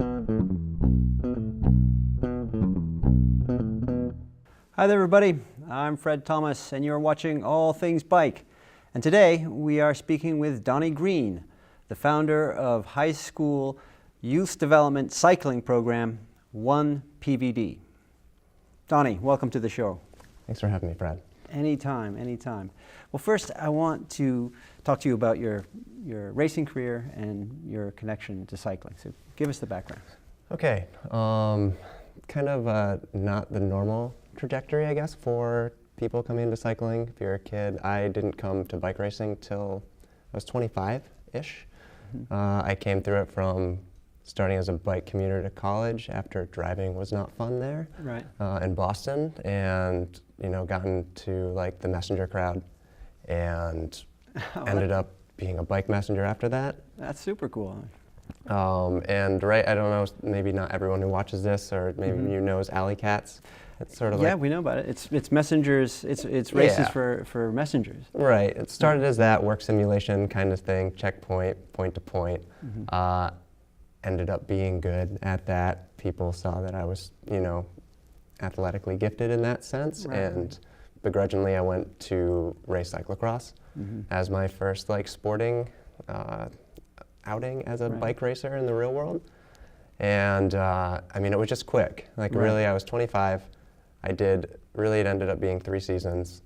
Hi there everybody, I'm Fred Thomas and you're watching All Things Bike. And today we are speaking with Donnie Green, the founder of high school youth development cycling program, 1PVD. Donnie, welcome to the show. Thanks for having me, Fred. Anytime, anytime. Well, first I want to talk to you about your racing career and your connection to cycling. So give us the background. Okay, kind of not the normal trajectory, I guess, for people coming into cycling. If you're a kid, I didn't come to bike racing till I was 25-ish. Mm-hmm. I came through it from starting as a bike commuter to college after driving was not fun there, right. In Boston, and gotten to like the messenger crowd and ended up being a bike messenger after that. That's super cool. And I don't know, maybe not everyone who watches this or maybe Mm-hmm. you knows Alley Cats. It's sort of we know about it. It's messengers. It's races Yeah. for messengers. Right. It started as that work simulation kind of thing, checkpoint, point to point. Mm-hmm. Ended up being good at that. People saw that I was, athletically gifted in that sense, Right. and begrudgingly I went to race cyclocross Mm-hmm. as my first sporting outing as a Right. bike racer in the real world. And it was just quick. Right. Really, I was 25. It ended up being 3 seasons,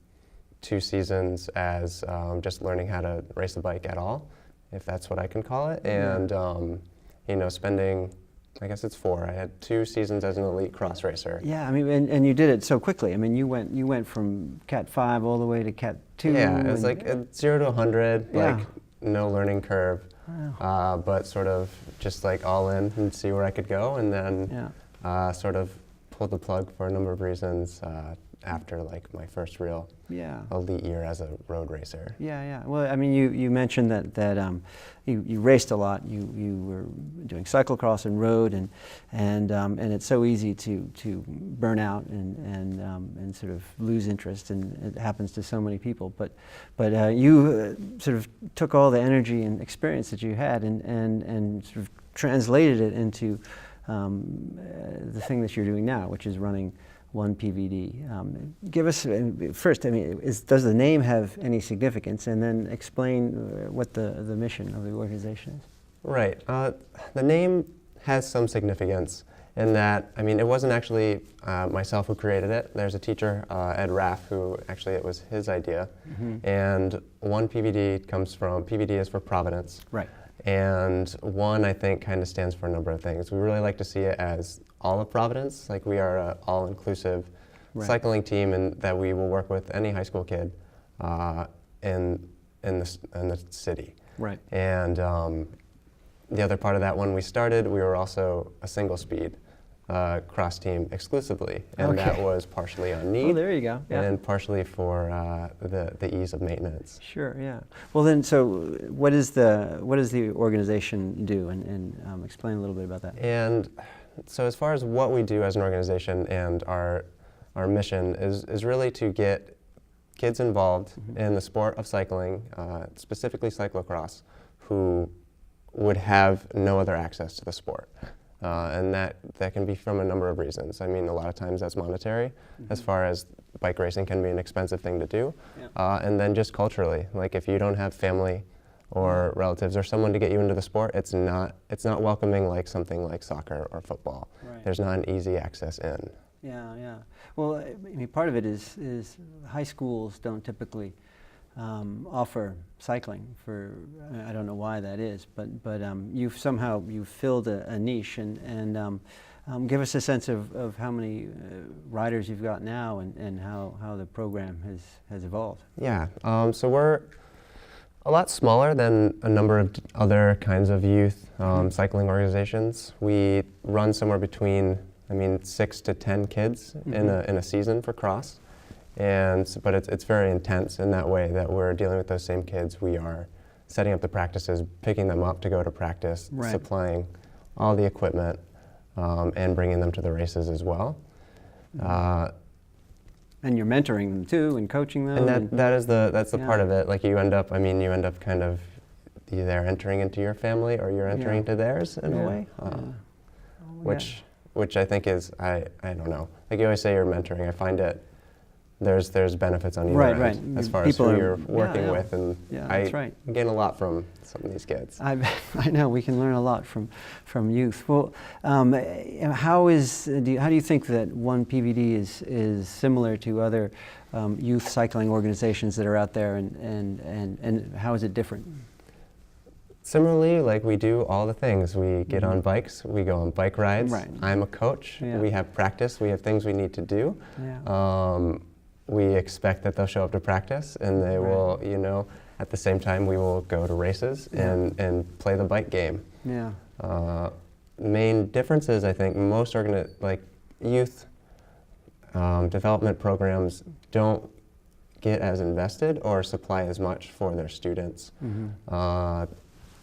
2 seasons as just learning how to race a bike at all, if that's what I can call it. And, spending, I guess it's 4. I had 2 seasons as an elite cross racer. Yeah, and you did it so quickly. I mean, you went from Cat 5 all the way to Cat 2. Yeah, it was like 0 to 100, Yeah. no learning curve. Wow. But sort of just all in and see where I could go, and then sort of pulled the plug for a number of reasons after my first real elite year as a road racer. Yeah. Well, I mean, you mentioned that you raced a lot. You were doing cyclocross and road, and it's so easy to burn out and sort of lose interest, and it happens to so many people. But you sort of took all the energy and experience that you had and sort of translated it into the thing that you're doing now, which is running 1PVD. Give us, first, does the name have any significance? And then explain what the mission of the organization is. Right. The name has some significance in that, it wasn't actually myself who created it. There's a teacher, Ed Raff, who actually it was his idea. Mm-hmm. And 1PVD comes from, PVD is for Providence. Right. And 1, I think, kind of stands for a number of things. We really like to see it as all of Providence, we are an all-inclusive cycling team, and that we will work with any high school kid in the city. Right. And the other part of that, when we started, we were also a single-speed cross team exclusively, and that was partially on need. Oh, there you go. Yeah. And partially for the ease of maintenance. Sure. Yeah. Well, then, so what does the organization do, and explain a little bit about that. And so, as far as what we do as an organization and our mission is really to get kids involved in the sport of cycling, specifically cyclocross, who would have no other access to the sport. And that can be from a number of reasons. A lot of times that's monetary, as far as bike racing can be an expensive thing to do. Yeah. And then just culturally, if you don't have family or relatives or someone to get you into the sport, it's not welcoming like something like soccer or football. Right. There's not an easy access in. Yeah. Well, part of it is high schools don't typically offer cycling for, I don't know why that is, but you've filled a niche, and give us a sense of how many riders you've got now, and how the program has evolved. Yeah, so we're a lot smaller than a number of other kinds of youth cycling organizations. We run somewhere between 6 to 10 kids in a season for cross. But it's very intense in that way, that we're dealing with those same kids. We are setting up the practices, picking them up to go to practice, supplying all the equipment, and bringing them to the races as well. And you're mentoring them too, and coaching them. And that's the part of it. You end up kind of either entering into your family or you're entering into theirs in a way. which I think is, I don't know. Like you always say, you're mentoring. I find it, there's benefits on either end as far as who you're working with, and I gain a lot from some of these kids. I know we can learn a lot from youth. Well, how do you think that One PVD is similar to other youth cycling organizations that are out there, and how is it different? Similarly, like we do all the things. We get on bikes, we go on bike rides. Right. I'm a coach. Yeah. We have practice, we have things we need to do. Yeah. We expect that they'll show up to practice, and they will, you know, at the same time we will go to races and play the bike game. Yeah. Main differences, I think, most youth development programs don't get as invested or supply as much for their students.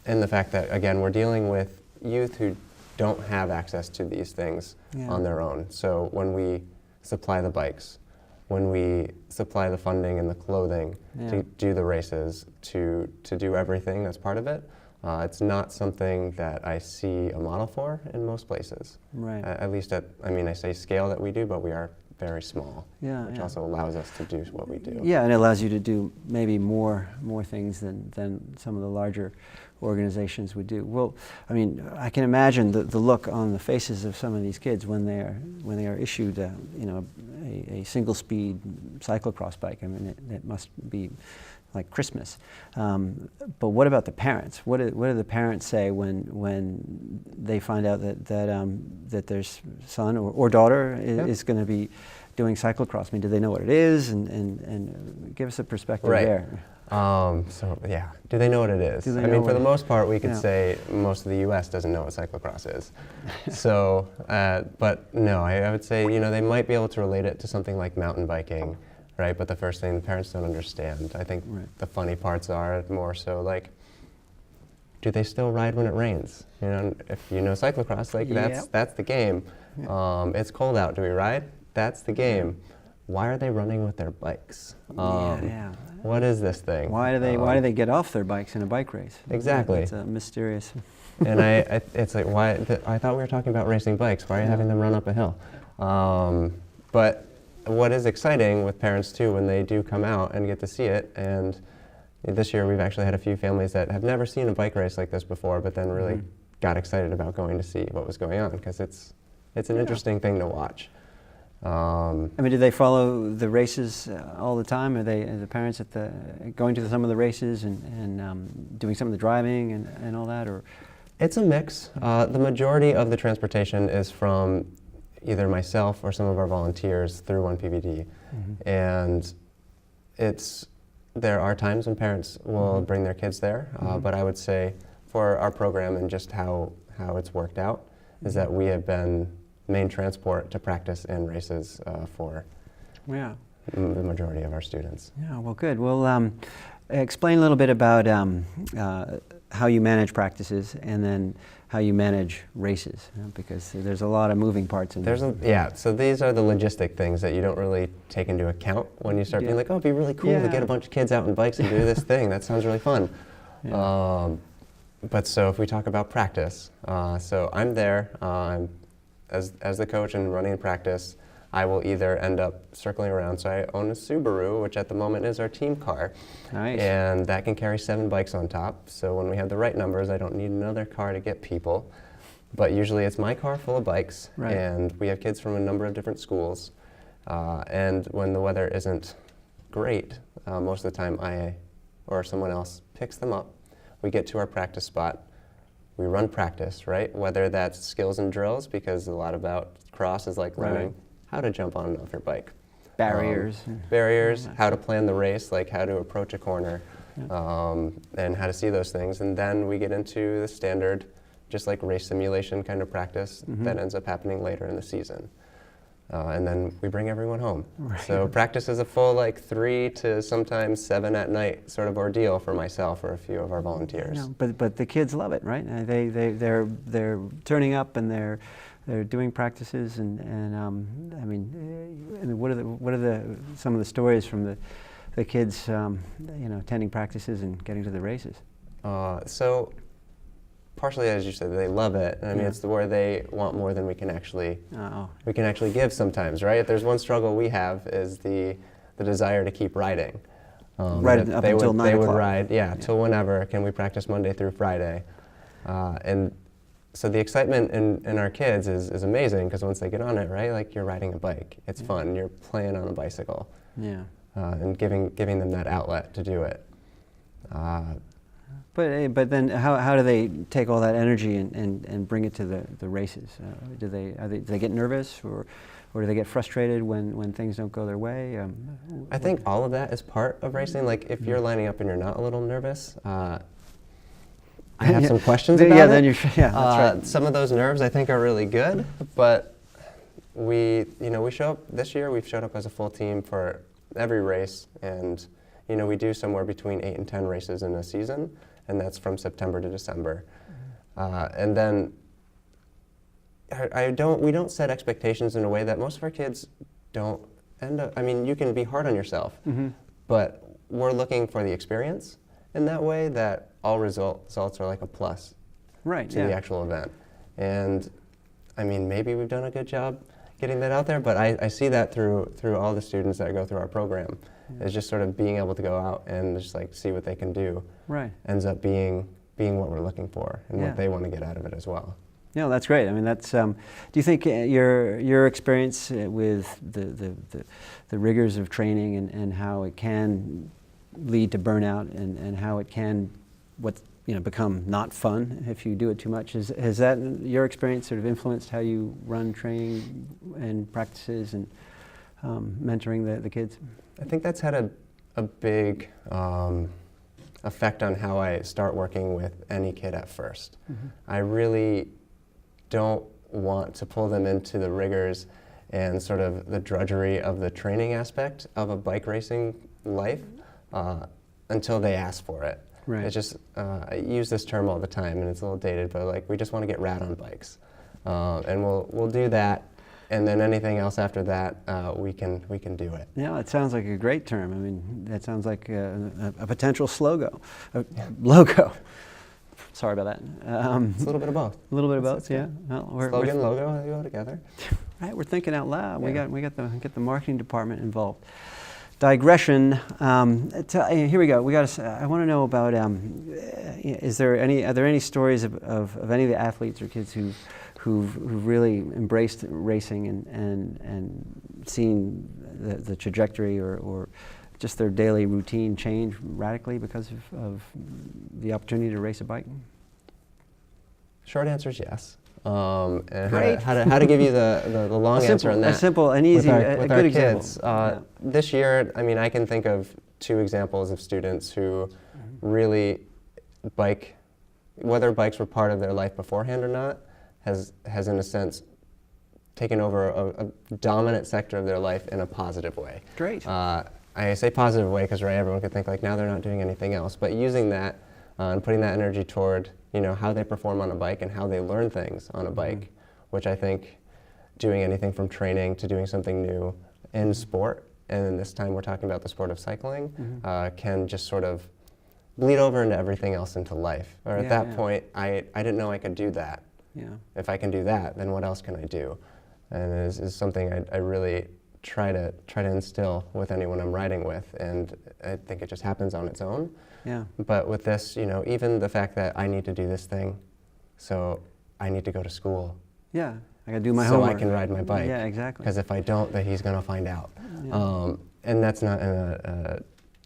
And the fact that, again, we're dealing with youth who don't have access to these things on their own. So when we supply the bikes, when we supply the funding and the clothing to do the races, to do everything that's part of it, it's not something that I see a model for in most places. Right. At least I say scale that we do, but we are very small, which also allows us to do what we do. Yeah, and it allows you to do maybe more things than some of the larger organizations would do. Well, I mean, I can imagine the look on the faces of some of these kids when they are issued a single speed cyclocross bike. I mean, it must be like Christmas. But what about the parents? What do the parents say when they find out that their son or daughter is going to be doing cyclocross? I mean, do they know what it is? And give us a perspective there. Do they know what it is? I mean, for the most part, we could say most of the U.S. doesn't know what cyclocross is. So, but no, I would say, they might be able to relate it to something like mountain biking, right? But the first thing, the parents don't understand. I think the funny parts are more so like, do they still ride when it rains? If you know cyclocross, like that's the game. It's cold out, do we ride? That's the game. Why are they running with their bikes? What is this thing? Why do they get off their bikes in a bike race? Exactly. It's mysterious. And it's like, why? I thought we were talking about racing bikes. Why are you having them run up a hill? But what is exciting with parents too, when they do come out and get to see it, and this year we've actually had a few families that have never seen a bike race like this before, but then really got excited about going to see what was going on, because it's an interesting thing to watch. I mean, do they follow the races all the time? Are the parents going to some of the races and doing some of the driving and all that, or? It's a mix. The majority of the transportation is from either myself or some of our volunteers through One PVD, and there are times when parents will bring their kids there, but I would say for our program and just how it's worked out is that we have been main transport to practice and races for the majority of our students. Yeah, well, good. Well, explain a little bit about how you manage practices and then how you manage races, because there's a lot of moving parts in there. So these are the logistic things that you don't really take into account when you start being like, oh, it'd be really cool to get a bunch of kids out on bikes and do this thing. That sounds really fun. But so if we talk about practice, so I'm there, as the coach and running practice, I will either end up circling around. So I own a Subaru, which at the moment is our team car. Nice. And that can carry 7 bikes on top. So when we have the right numbers, I don't need another car to get people. But usually it's my car full of bikes. Right. And we have kids from a number of different schools. And when the weather isn't great, most of the time I or someone else picks them up. We get to our practice spot. We run practice, right? Whether that's skills and drills, because a lot about cross is like learning how to jump on and off your bike. Barriers. How to plan the race, like how to approach a corner, and how to see those things. And then we get into the standard, just like race simulation kind of practice that ends up happening later in the season. And then we bring everyone home. Right. So practice is a full 3 to sometimes 7 at night sort of ordeal for myself or a few of our volunteers. But the kids love it, right? They're turning up and they're doing practices and I mean, what are some of the stories from the kids attending practices and getting to the races? So partially, as you said, they love it. I mean, Yeah. it's where they want more than we can actually Oh, give sometimes, right? If there's one struggle we have is the desire to keep riding. Right that up they until would, 9 they would o'clock. ride, till whenever. Can we practice Monday through Friday? And so the excitement in our kids is amazing, because once they get on it, right, like you're riding a bike. It's fun. You're playing on a bicycle, yeah. and giving them that outlet to do it. But then how do they take all that energy and bring it to the races? Do they get nervous, or do they get frustrated when things don't go their way? I think all of that is part of racing. Like if you're lining up and you're not a little nervous, I have some questions about yeah, it. then you're that's right. Some of those nerves I think are really good, but we show up this year. We've showed up as a full team for every race, and we do somewhere between 8 and 10 races in a season, and that's from September to December. And then we don't set expectations in a way that most of our kids don't end up. I mean, you can be hard on yourself, but we're looking for the experience in that way, that all results are like a plus Right. to Yeah. the actual event. And I mean, maybe we've done a good job getting that out there, but I see that through all the students that go through our program. Is just sort of being able to go out and just like see what they can do. Right. Ends up being what we're looking for, and Yeah. what they want to get out of it as well. Yeah, that's great. I mean, that's. Do you think your experience with the rigors of training and how it can lead to burnout and how it can become not fun if you do it too much, has that your experience sort of influenced how you run training and practices and mentoring the kids? I think that's had a big effect on how I start working with any kid at first. I really don't want to pull them into the rigors and sort of the drudgery of the training aspect of a bike racing life until they ask for it. Right. It's just, I use this term all the time, and it's a little dated, but like we just want to get rad on bikes. And we'll do that, and then anything else after that, we can do it. Yeah, it sounds like a great term. I mean, that sounds like a potential logo. Sorry about that. It's a little bit of both. A little bit of It's- both, it's yeah. good. Well, Slogan, logo, they go together. right, we're thinking out loud. Yeah. We got the marketing department involved. Digression. Here we go. I want to know about. Are there any stories of any of the athletes or kids who've really embraced racing and seen the trajectory or just their daily routine change radically because of the opportunity to race a bike? Short answer is yes. And Great. how to give you the long answer on that? A simple and easy, with a our good kids. example. This year, I mean, I can think of 2 examples of students who really whether bikes were part of their life beforehand or not, has in a sense taken over a dominant sector of their life in a positive way. Great. I say positive way because everyone could think like now they're not doing anything else, but using that and putting that energy toward how they perform on a bike and how they learn things on a bike, which I think doing anything from training to doing something new in sport, and then this time we're talking about the sport of cycling, can just sort of bleed over into everything else into life. Or at that point, I didn't know I could do that. Yeah. If I can do that, then what else can I do? And it is something I really try to instill with anyone I'm riding with, and I think it just happens on its own. Yeah. But with this, even the fact that I need to do this thing, so I need to go to school. Yeah. I got to do my so homework. I can ride my bike. Yeah, exactly. Because if I don't, then he's going to find out. Yeah. And that's not in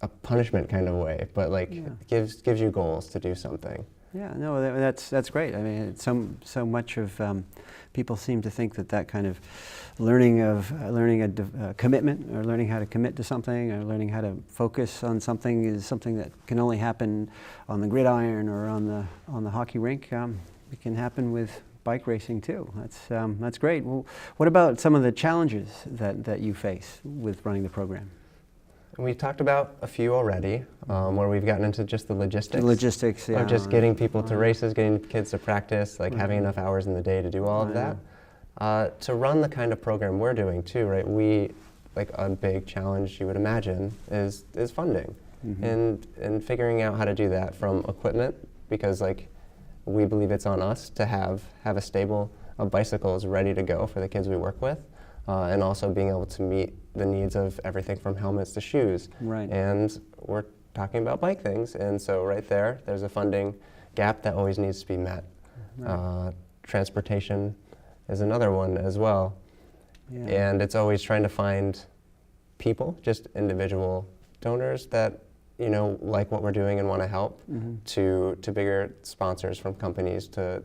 a punishment kind of way, but like gives you goals to do something. Yeah, no, that's great. I mean, so much of people seem to think that kind of learning a commitment, or learning how to commit to something, or learning how to focus on something is something that can only happen on the gridiron or on the hockey rink. It can happen with bike racing too. That's great. Well, what about some of the challenges that you face with running the program? We talked about a few already, where we've gotten into just the logistics. The logistics, yeah. Of just getting people to races, getting kids to practice, like having enough hours in the day to do all of that. To run the kind of program we're doing too, right? Like a big challenge you would imagine is funding, and figuring out how to do that from equipment, because like we believe it's on us to have a stable of bicycles ready to go for the kids we work with, and also being able to meet the needs of everything from helmets to shoes. Right. And we're talking about bike things, and so right there's a funding gap that always needs to be met. Right. Transportation is another one as well. Yeah. And it's always trying to find people, just individual donors that like what we're doing and want to help, to bigger sponsors from companies to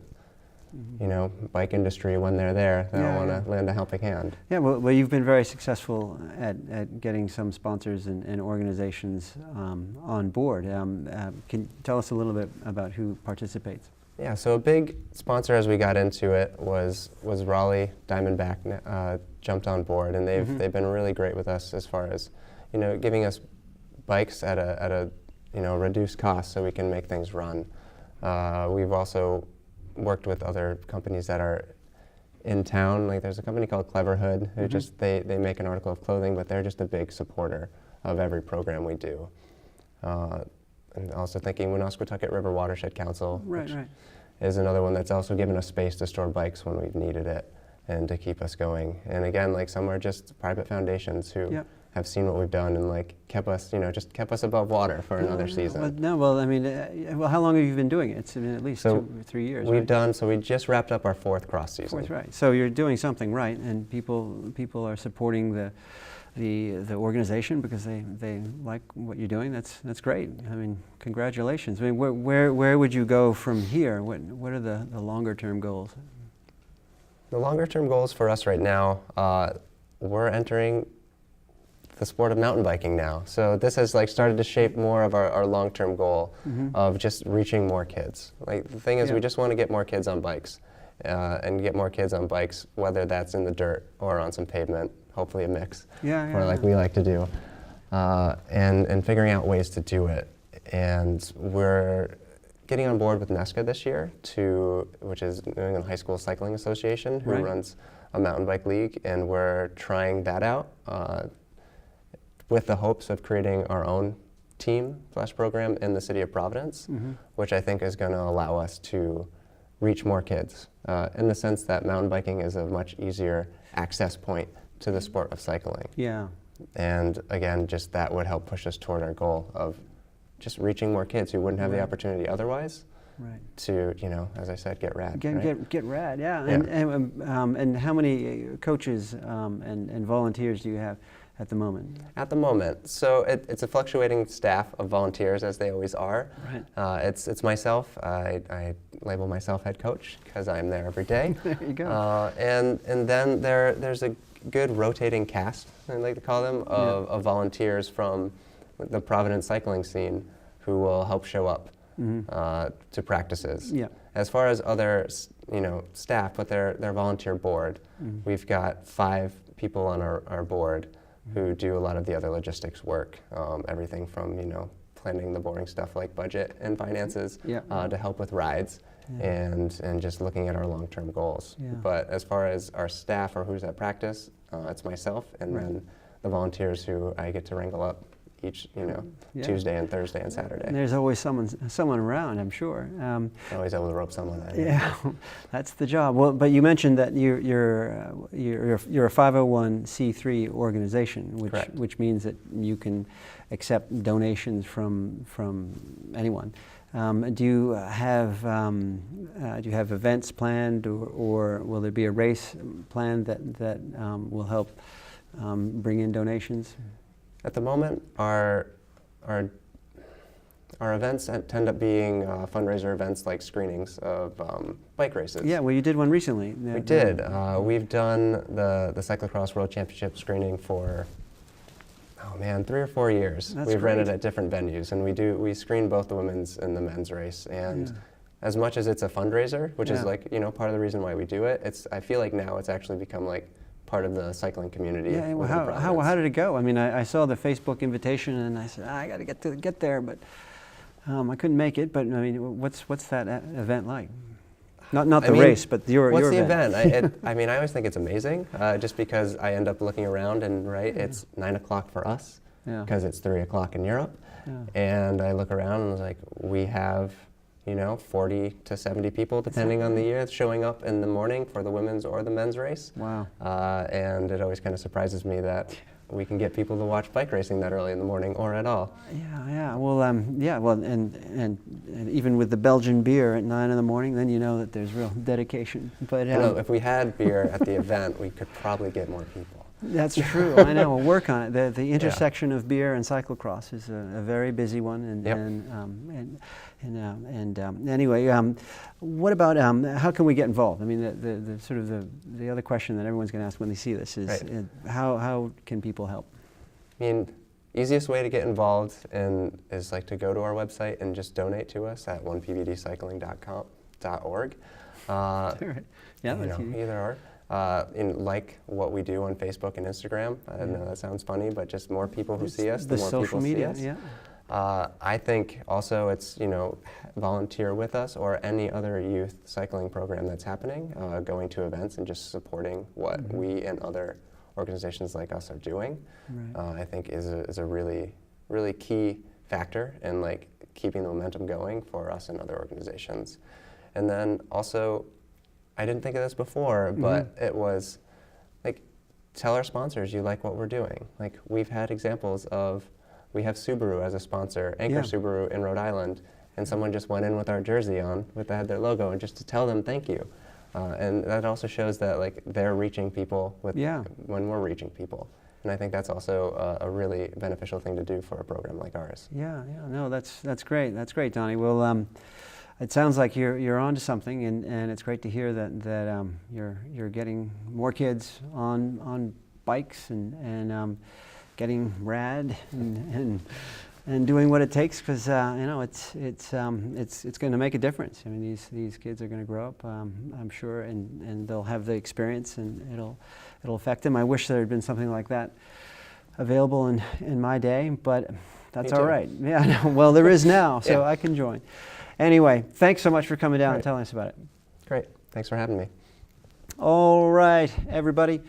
bike industry when they're there. They'll want to lend a helping hand. Yeah, well, you've been very successful at getting some sponsors and organizations on board. Can you tell us a little bit about who participates? Yeah, so a big sponsor as we got into it was Raleigh Diamondback jumped on board, and they've been really great with us as far as giving us bikes at a reduced cost so we can make things run. We've also worked with other companies that are in town. Like there's a company called Cleverhood who just they make an article of clothing, but they're just a big supporter of every program we do. And also thinking Woonasquatucket River Watershed Council, which is another one that's also given us space to store bikes when we've needed it and to keep us going. And again, like some are just private foundations who have seen what we've done and kept us above water for another season. I mean, how long have you been doing it? It's at least 2 or 3 years. So we just wrapped up our 4th cross season. 4th, right. So you're doing something right, and people are supporting the organization because they like what you're doing. That's great. I mean, congratulations. I mean, where would you go from here? What are the longer term goals? The longer term goals for us right now, we're entering the sport of mountain biking now. So this has started to shape more of our long-term goal of just reaching more kids. Like the thing is, we just want to get more kids on bikes, and get more kids on bikes, whether that's in the dirt or on some pavement, hopefully a mix, or we like to do, and figuring out ways to do it. And we're getting on board with NESCA this year, which is New England High School Cycling Association, who runs a mountain bike league, and we're trying that out with the hopes of creating our own team/program in the city of Providence, which I think is going to allow us to reach more kids, in the sense that mountain biking is a much easier access point to the sport of cycling. Yeah. And again, just that would help push us toward our goal of just reaching more kids who wouldn't have the opportunity otherwise to, as I said, get rad. Get rad, yeah. And how many coaches and volunteers do you have at the moment? At the moment, so it's a fluctuating staff of volunteers, as they always are. Right. It's myself. I label myself head coach because I'm there every day. There you go. And then there's a good rotating cast, I like to call them, of volunteers from the Providence cycling scene who will help show up to practices. Yeah. As far as other staff with their volunteer board, we've got 5 people on our board who do a lot of the other logistics work, everything from planning the boring stuff like budget and finances to help with rides and just looking at our long-term goals. But as far as our staff or who's at practice, it's myself and then the volunteers who I get to wrangle up each Tuesday and Thursday and Saturday. And there's always someone around, I'm sure. Always able to rope someone in. Yeah, that's the job. Well, but you mentioned that you're a 501c3 organization, which means that you can accept donations from anyone. Do you have events planned, or will there be a race planned that will help bring in donations? At the moment, our events tend up being fundraiser events like screenings of bike races. Yeah, well, you did one recently. We did. We've done the Cyclocross World Championship screening for 3 or 4 years. We've ran it at different venues, and we screen both the women's and the men's race. And as much as it's a fundraiser, which is part of the reason why we do it, I feel like now it's actually become part of the cycling community. Yeah, well, how did it go? I mean, I saw the Facebook invitation, and I said, I got to get there, but I couldn't make it. But I mean, what's that event like? Not the race, but your what's event. The event? I always think it's amazing, just because I end up looking around and it's 9 o'clock for us, because it's 3 o'clock in Europe, and I look around and I was like, we have 40 to 70 people, depending on the year, showing up in the morning for the women's or the men's race. Wow. And it always kind of surprises me that we can get people to watch bike racing that early in the morning or at all. Yeah. Well, and even with the Belgian beer at 9 in the morning, then you know that there's real dedication. But If we had beer at the event, we could probably get more people. That's true. I know. We'll work on it. The intersection of beer and cyclocross is a very busy one. Anyway, what about how can we get involved? I mean, the sort of the other question that everyone's going to ask when they see this is Right. How can people help? I mean, easiest way to get involved is like to go to our website and just donate to us at onepvdcycling.org. All right. Yeah, that's easy. Either or. Like what we do on Facebook and Instagram. I know that sounds funny, but just more people who see us, the more social people media, see us. Yeah. I think also it's, volunteer with us or any other youth cycling program that's happening, going to events and just supporting what we and other organizations like us are doing. Right. I think is a really, really key factor in like keeping the momentum going for us and other organizations. And then also, I didn't think of this before, but it was like, tell our sponsors you like what we're doing. Like, we've had examples of, we have Subaru as a sponsor, Anchor Subaru in Rhode Island, and someone just went in with our jersey on, had their logo, and just to tell them thank you. And that also shows that like they're reaching people when we're reaching people. And I think that's also a really beneficial thing to do for a program like ours. Yeah. No, that's great. That's great, Donnie. Well, it sounds like you're onto something, and it's great to hear that you're getting more kids on bikes and getting rad and doing what it takes, because it's going to make a difference. I mean, these kids are going to grow up, I'm sure, and they'll have the experience, and it'll affect them. I wish there had been something like that available in my day, but that's all right. Yeah. Well, there is now, so I can join. Anyway, thanks so much for coming down and telling us about it. Great. Thanks for having me. All right, everybody.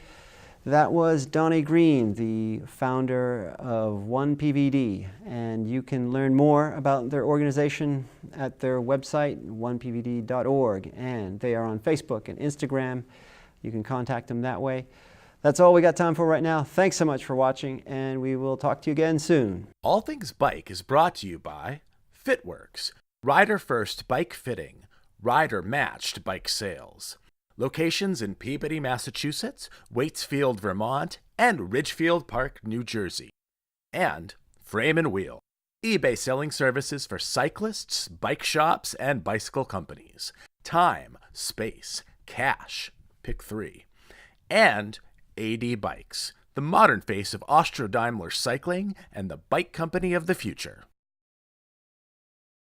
That was Donnie Green, the founder of 1PVD. And you can learn more about their organization at their website, onepvd.org. And they are on Facebook and Instagram. You can contact them that way. That's all we got time for right now. Thanks so much for watching, and we will talk to you again soon. All Things Bike is brought to you by FitWorks, rider-first bike fitting, rider-matched bike sales. Locations in Peabody, Massachusetts, Waitsfield, Vermont, and Ridgefield Park, New Jersey. And Frame and Wheel, eBay selling services for cyclists, bike shops, and bicycle companies. Time, space, cash. Pick 3. And AD Bikes, the modern face of Austro-Daimler cycling and the bike company of the future.